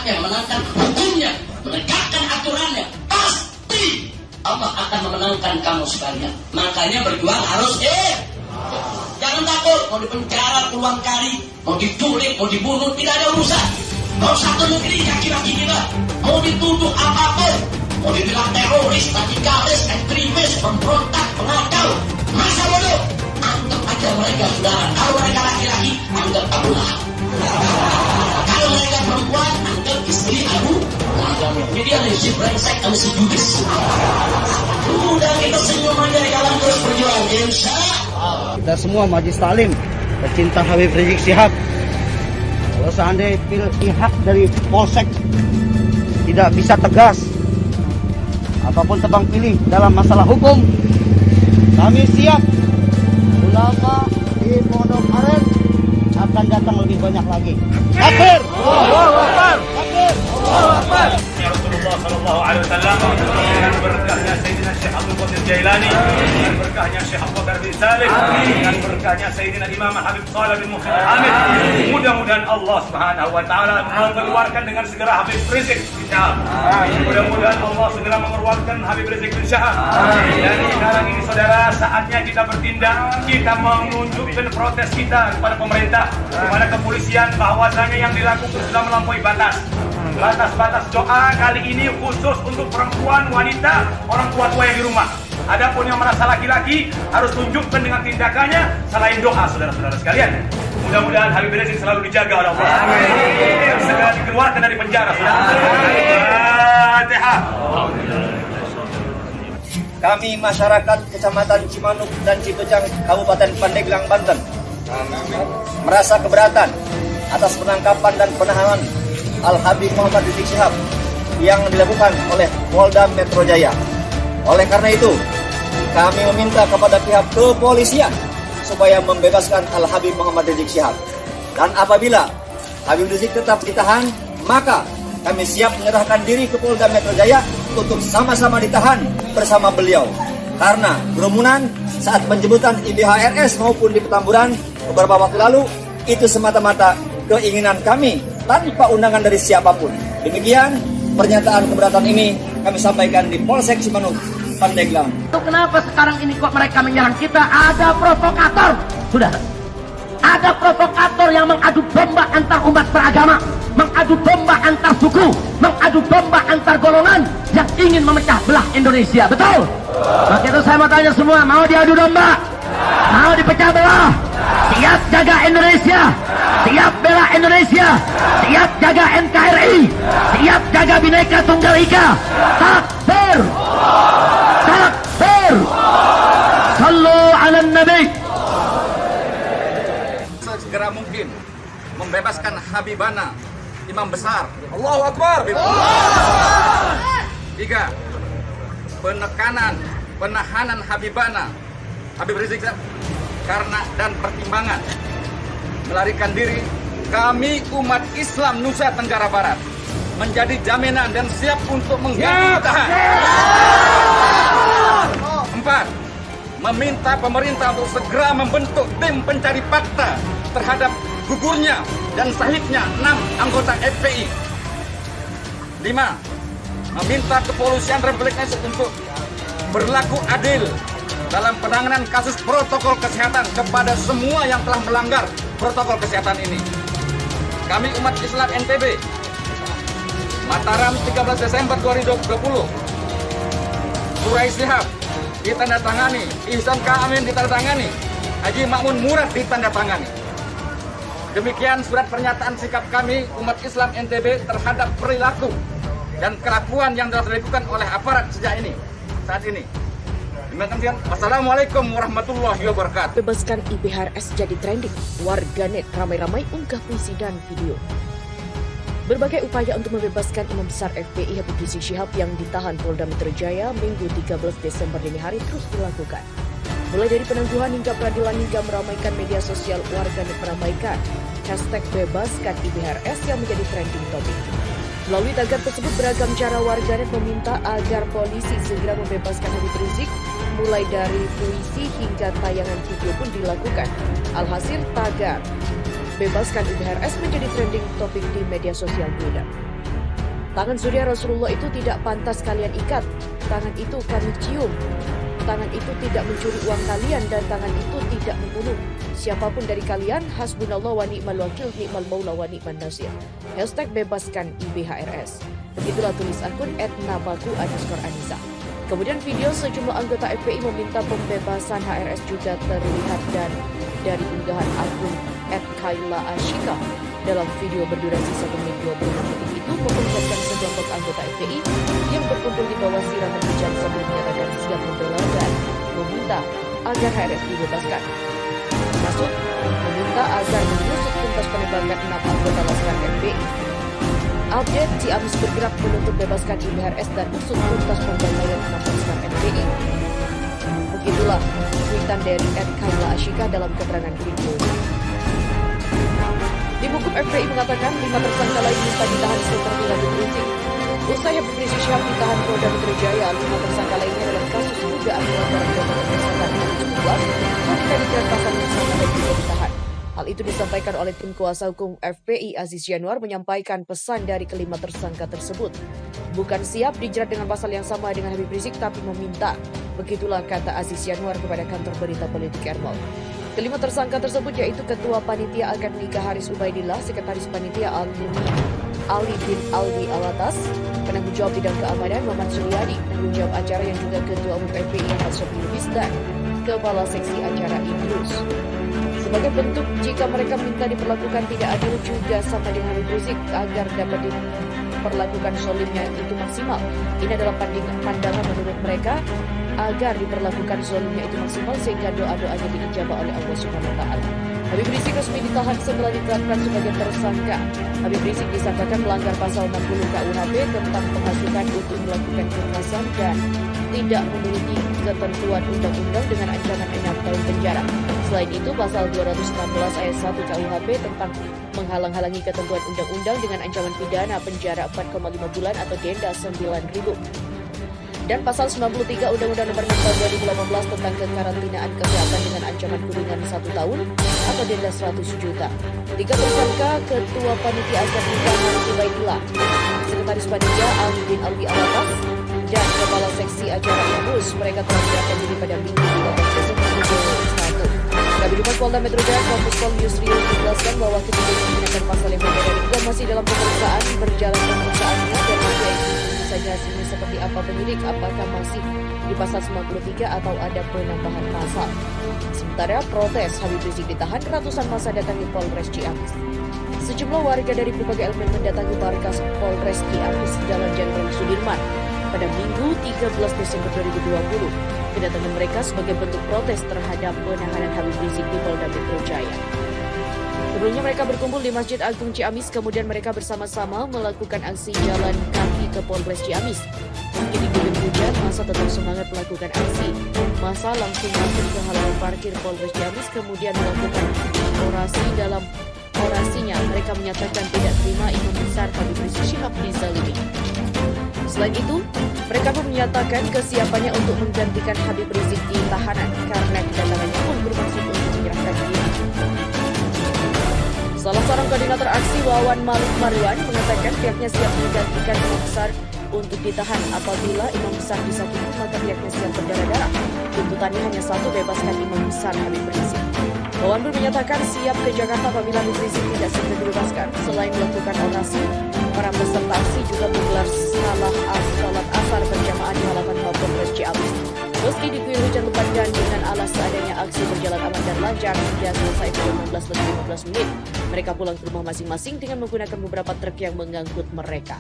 syariatnya, menegakkan hukumnya, menegakkan aturannya, pasti Allah akan memenangkan kamu sekalian. Makanya berjuang harus jangan takut, mau dipenjara puluhan kali, mau diculik, mau dibunuh, tidak ada urusan. Mau satu negeri kaki-kaki kita, mau dituduh apapun, mau dibilang teroris, radikalis, ekstremis, pemberontak, pengacau, masa bodoh, anggap aja mereka saudara. Kalau mereka laki-laki, anggap Abu Lahab. Kalau mereka perempuan, anggap istri Abu Lahab. Jadi dia si brengsek sama si Judas. Udah kita senyum aja, jalan terus berjuang, insya Allah. Kita semua Majelis Taklim pecinta Habib Rizik Syihab. Kalau seandainya pihak dari Polsek tidak bisa tegas ataupun tebang pilih dalam masalah hukum, kami siap. Ulama di Pondok Aren akan datang lebih banyak lagi. Takbir! Allahu Akbar! Takbir! Allahu Akbar! Ya Rasulullah sallallahu alaihi wasallam, dengan berkahnya Sayyidina Syekh Abdul Qadir Jailani, dengan berkahnya Syekh Abu Bakar bin Saleh, dengan berkahnya Sayyidina Imam Habib Shalih bin Muhsin Hamid, mudah-mudahan Allah Subhanahu wa taala mengeluarkan dengan segera Habib Rizik Syihab. Mudah-mudahan Allah segera mengeluarkan Habib Rizik Syihab. Dan sekarang ini saudara, saatnya kita bertindak, kita menunjukkan protes kita kepada pemerintah, kepada kepolisian, bahwasanya yang dilakukan sudah melampaui batas. Batas-batas doa kali ini khusus untuk perempuan, wanita, orang tua-tua yang di rumah. Adapun yang merasa laki-laki harus tunjukkan dengan tindakannya selain doa, saudara-saudara sekalian. Mudah-mudahan Habib Rizik selalu dijaga oleh Allah. Dan segera dikeluarkan dari penjara, saudara. Fatihah. Kami masyarakat Kecamatan Cimanuk dan Cipejang, Kabupaten Pandeglang, Banten, merasa keberatan atas penangkapan dan penahanan Al-Habib Muhammad Rizik Syihab yang dilakukan oleh Polda Metro Jaya. Oleh karena itu, kami meminta kepada pihak kepolisian supaya membebaskan Al-Habib Muhammad Rizik Syihab. Dan apabila Habib Rizik tetap ditahan, maka kami siap menyerahkan diri ke Polda Metro Jaya untuk sama-sama ditahan bersama beliau. Karena kerumunan saat penjemputan IBHRS maupun di Petamburan beberapa waktu lalu itu semata-mata keinginan kami tanpa undangan dari siapapun. Demikian pernyataan keberatan ini kami sampaikan di Polsek Cimanuk, Pandeglang. Kenapa sekarang ini kok mereka menyerang kita? Ada provokator, sudah. Ada provokator yang mengadu domba antar umat beragama, mengadu domba antar suku, mengadu domba antar golongan yang ingin memecah belah Indonesia. Betul? Maka itu saya mau tanya semua, mau diadu domba? Mau dipecah belah? Siap jaga Indonesia, siap bela Indonesia, siap jaga NKRI, siap jaga Bhinneka Tunggal Ika. Takbir, takbir, sallu ala nabi. Segera mungkin membebaskan Habibana, imam besar. Allahu Akbar. 3. Penahanan Habibana, Habib Rizik karena dan pertimbangan melarikan diri, kami umat Islam Nusa Tenggara Barat menjadi jaminan dan siap untuk mengganti tahan. 4. Meminta pemerintah untuk segera membentuk tim pencari fakta terhadap gugurnya dan sahihnya 6 anggota FPI. 5. Meminta kepolisian Republik Indonesia untuk berlaku adil dalam penanganan kasus protokol kesehatan kepada semua yang telah melanggar protokol kesehatan ini. Kami umat Islam NTB, Mataram 13 Desember 2020, Surai Syihab ditandatangani, Ihsan K. ditandatangani, Haji Makmun Murad ditandatangani. Demikian surat pernyataan sikap kami umat Islam NTB terhadap perilaku dan kelakuan yang telah dilakukan oleh aparat saat ini. Wassalamualaikum warahmatullahi wabarakatuh. Bebaskan IBHRS jadi trending. Warganet ramai-ramai unggah puisi dan video. Berbagai upaya untuk membebaskan Imam Besar FPI Habib Rizik Syihab yang ditahan Polda Metro Jaya Minggu 13 Desember dini hari terus dilakukan. Mulai dari penangguhan hingga peradilan hingga meramaikan media sosial, warganet meramaikan hashtag bebaskan IBHRS yang menjadi trending topik. Melalui tagar tersebut, beragam cara warganet meminta agar polisi segera membebaskan Habib Rizik, mulai dari puisi hingga tayangan video pun dilakukan. Alhasil, tagar bebaskan IBHRS menjadi trending topik di media sosial Twitter. Tangan zuriat Rasulullah itu tidak pantas kalian ikat. Tangan itu kami cium. Tangan itu tidak mencuri uang kalian dan tangan itu tidak membunuh. Siapapun dari kalian, hasbunallah wa ni'mal wakil, ni'mal maula wa ni'man nasir. #bebaskan IBHRS. Begitulah tulis akun @nabaku_Anisa. Kemudian video sejumlah anggota FPI meminta pembebasan HRS juga terlihat dan dari unggahan akun @Kayla_Ashika. Dalam video berdurasi 1 menit 26 detik itu memperlihatkan sekelompok anggota FPI yang berkumpul di bawah siraman hujan sambil menyatakan siap membela dan meminta agar HRS dibebaskan. Maksud meminta agar mengusut tuntas penembakan 6 anggota Laskar FPI. Update, Ciamis bergerak menuntut bebaskan IBHRS dan usut tuntas pembantaian 6 Laskar FPI. Begitulah tweetan dari @Kayla_Ashika dalam keterangan video. Tim hukum FPI mengatakan 5 tersangka lain minta ditahan seperti Habib Rizik. Usai Habib Rizik Syihab ditahan Polda Metro Jaya, 5 tersangka lainnya dalam kasus dugaan pelanggaran protokol kesehatan COVID-19 meminta dijerat pasal yang sama dan juga ditahan. Hal itu disampaikan oleh tim kuasa hukum FPI Aziz Yanuar menyampaikan pesan dari kelima tersangka tersebut. Bukan siap dijerat dengan pasal yang sama dengan Habib Rizik tapi meminta. Begitulah kata Aziz Yanuar kepada kantor berita politik Ermol. Kelima tersangka tersebut yaitu Ketua Panitia Akad Nikah Haris Ubaidillah, Sekretaris Panitia Ali bin Alwi Alatas, Penanggung Jawab Bidang Keamanan Maman Suryadi, Penanggung Jawab Acara yang juga Ketua Umum FPI Ahmad Syafi'i Lubis dan Kepala Seksi Acara Idrus. Sebagai bentuk jika mereka minta diperlakukan tidak adil juga sama dengan Habib Rizik agar dapat diperlakukan zolimnya itu maksimal. Ini adalah pandangan menurut mereka agar diperlakukan zolimnya itu maksimal sehingga doa-doanya diijabah oleh Allah Subhanahu wa taala. Habib Rizik resmi ditahan setelah ditetapkan sebagai tersangka. Habib Rizik disangkakan melanggar pasal 60 KUHP tentang penghasutan untuk melakukan kekerasan dan tidak memenuhi ketentuan undang-undang dengan ancaman 6 tahun penjara. Selain itu, pasal 216 ayat 1 KUHP tentang menghalang-halangi ketentuan undang-undang dengan ancaman pidana penjara 4,5 bulan atau denda 9.000. Dan pasal 93 Undang-Undang Nomor 6 Tahun 2018 tentang kekarantinaan kesehatan dengan ancaman kurungan 1 tahun atau denda 100 juta. 3 tersangka Ketua Panitia Akad Nikah Haris Ubaidillah, Sekretaris Panitia Ali bin Alwi Alatas, dan Kepala Seksi Acara Idrus. Mereka telah menyerahkan diri pada Minggu 18 Desember 2021. Kabid Humas Polda Metro Jaya Kombes Pol Yusriul menjelaskan bahwa ketika menggunakan pasal yang berbeda dan masih dalam pemeriksaan, berjalan pemeriksaannya dan masih saja hasilnya seperti apa penyidik, apakah masih di pasal 93 atau ada penambahan pasal. Sementara protes Habib Rizik ditahan, ratusan massa datangi Polres Ciamis. Sejumlah warga dari berbagai elemen mendatangi markas Polres Ciamis Jalan Jenderal Sudirman pada Minggu 13 Desember 2020. Kedatangan mereka sebagai bentuk protes terhadap penahanan Habib Rizik di Polda Metro Jaya. Sebelumnya mereka berkumpul di Masjid Agung Ciamis, kemudian mereka bersama-sama melakukan aksi jalan kaki ke Polres Ciamis. Meski diguyur hujan, masa tetap semangat melakukan aksi. Masa langsung masuk ke halaman parkir Polres Ciamis, kemudian melakukan orasi. Dalam orasinya, mereka menyatakan tidak terima Imam Besar Habib Rizik Syihab dizalimi. Selain itu, mereka pun menyatakan kesiapannya untuk menggantikan Habib Rizik di tahanan karena kedatangannya pun bermaksud untuk menyerahkan diri. Salah seorang koordinator aksi Wawan Malik Marwan mengatakan pihaknya siap menggantikan Imam Besar untuk ditahan apabila Imam Besar disakiti maka pihaknya siap berdarah-darah. Tuntutannya hanya satu, bebaskan Imam Besar Habib Rizik. Wawan pun menyatakan siap ke Jakarta apabila Habib Rizik tidak segera dibebaskan. Selain melakukan orasi, para peserta aksi juga menggelar salat asar berjamaah di halaman Mapolres Ciamis. Meski diguyur hujan lebat dan dengan alas seadanya aksi berjalan aman dan lancar hingga selesai pada 16:15 menit. Mereka pulang ke rumah masing-masing dengan menggunakan beberapa truk yang mengangkut mereka.